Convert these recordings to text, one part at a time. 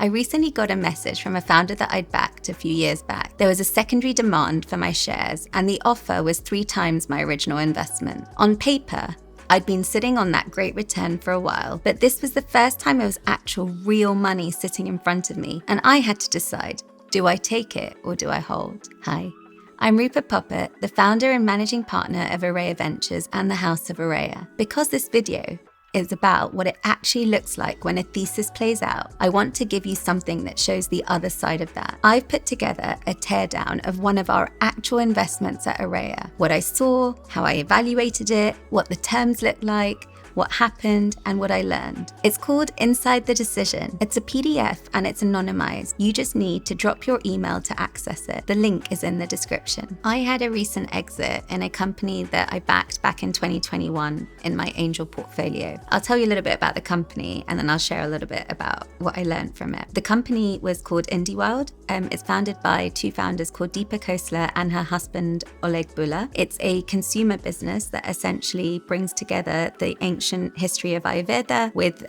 I recently got a message from a founder that I'd backed a few years back. There was a secondary demand for my shares, and the offer was 3 times my original investment. On paper, I'd been sitting on that great return for a while, but this was the first time it was actual real money sitting in front of me, and I had to decide, do I take it or do I hold? Hi, I'm Rupa Poppet, the founder and managing partner of Araya Ventures and the House of Araya. Because this video is about what it actually looks like when a thesis plays out, I want to give you something that shows the other side of that. I've put together a teardown of one of our actual investments at Araya, what I saw, how I evaluated it, what the terms looked like, what happened, and what I learned. It's called Inside the Decision. It's a PDF and it's anonymized. You just need to drop your email to access it. The link is in the description. I had a recent exit in a company that I backed back in 2021 in my angel portfolio. I'll tell you a little bit about the company and then I'll share a little bit about what I learned from it. The company was called Indy Wild. It's founded by 2 founders called Deepa Khosla and her husband Oleg Büller. It's a consumer business that essentially brings together the ancient history of Ayurveda with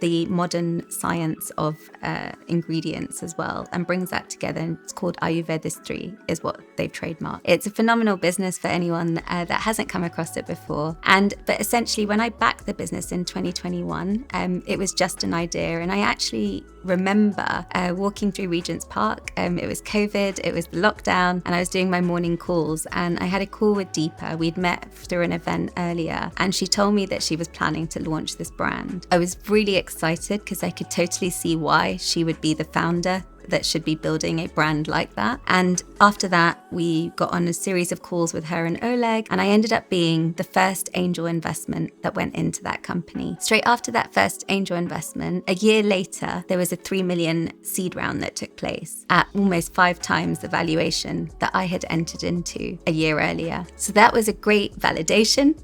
the modern science of ingredients as well, and brings that together. And it's called Ayurveda is what they've trademarked. It's a phenomenal business for anyone that hasn't come across it before. But essentially, when I backed the business in 2021, it was just an idea. And I actually remember walking through Regent's Park. It was COVID, it was the lockdown, and I was doing my morning calls. And I had a call with Deepa. We'd met through an event earlier, and she told me that she was planning to launch this brand. I was really excited because I could totally see why she would be the founder that should be building a brand like that. And after that, we got on a series of calls with her and Oleg, and I ended up being the first angel investment that went into that company. Straight after that first angel investment, a year later, there was a 3 million seed round that took place at almost 5 times the valuation that I had entered into a year earlier. So that was a great validation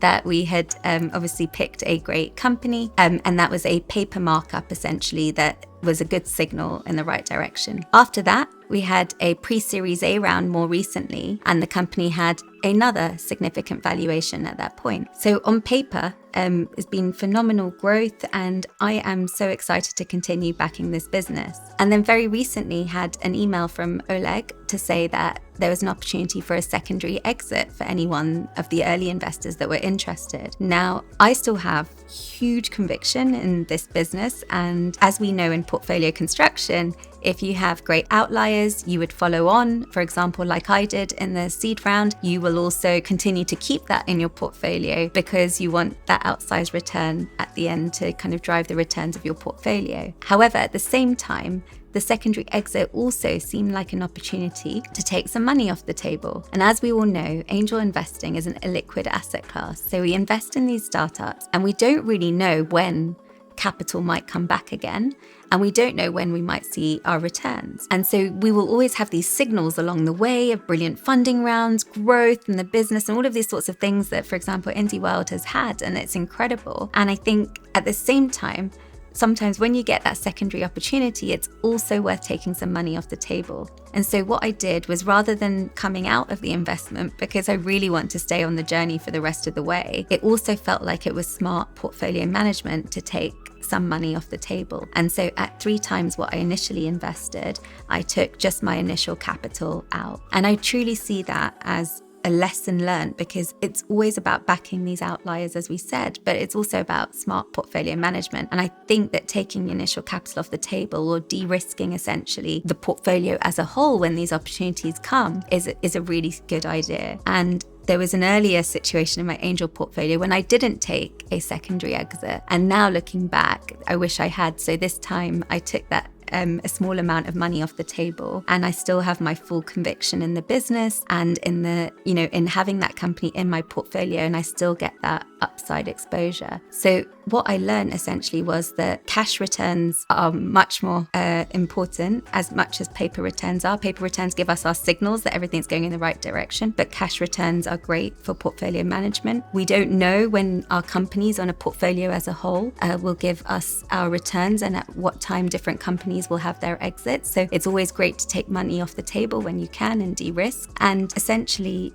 that we had obviously picked a great company, and that was a paper markup essentially that was a good signal in the right direction. After that, we had a pre-Series A round more recently, and the company had another significant valuation at that point. So on paper, it's been phenomenal growth, and I am so excited to continue backing this business. And then very recently had an email from Oleg to say that there was an opportunity for a secondary exit for any one of the early investors that were interested. Now, I still have huge conviction in this business, and as we know in portfolio construction, if you have great outliers, you would follow on. For example, like I did in the seed round, you will also continue to keep that in your portfolio because you want that outsized return at the end to kind of drive the returns of your portfolio. However, at the same time, the secondary exit also seemed like an opportunity to take some money off the table. And as we all know, angel investing is an illiquid asset class. So we invest in these startups and we don't really know when capital might come back again, and we don't know when we might see our returns. And so we will always have these signals along the way of brilliant funding rounds, growth in the business, and all of these sorts of things that, for example, Indy Wild has had, and it's incredible. And I think at the same time, sometimes when you get that secondary opportunity, it's also worth taking some money off the table. And so what I did was, rather than coming out of the investment because I really want to stay on the journey for the rest of the way, it also felt like it was smart portfolio management to take some money off the table. And so at 3 times what I initially invested, I took just my initial capital out. And I truly see that as a lesson learned, because it's always about backing these outliers, as we said, but it's also about smart portfolio management. And I think that taking the initial capital off the table, or de-risking essentially the portfolio as a whole when these opportunities come, is a really good idea. And there was an earlier situation in my angel portfolio when I didn't take a secondary exit. And now looking back, I wish I had. So this time I took that a small amount of money off the table, and I still have my full conviction in the business and in the, in having that company in my portfolio, and I still get that upside exposure. So what I learned essentially was that cash returns are much more important as much as paper returns are. Paper returns give us our signals that everything's going in the right direction, but cash returns are great for portfolio management. We don't know when our companies on a portfolio as a whole will give us our returns, and at what time different companies will have their exits. So it's always great to take money off the table when you can and de-risk. And essentially,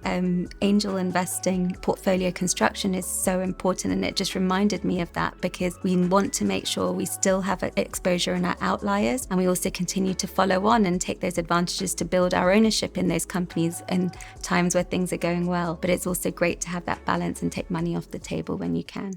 angel investing, portfolio construction is so so important. And it just reminded me of that, because we want to make sure we still have exposure in our outliers, and we also continue to follow on and take those advantages to build our ownership in those companies in times where things are going well. But it's also great to have that balance and take money off the table when you can.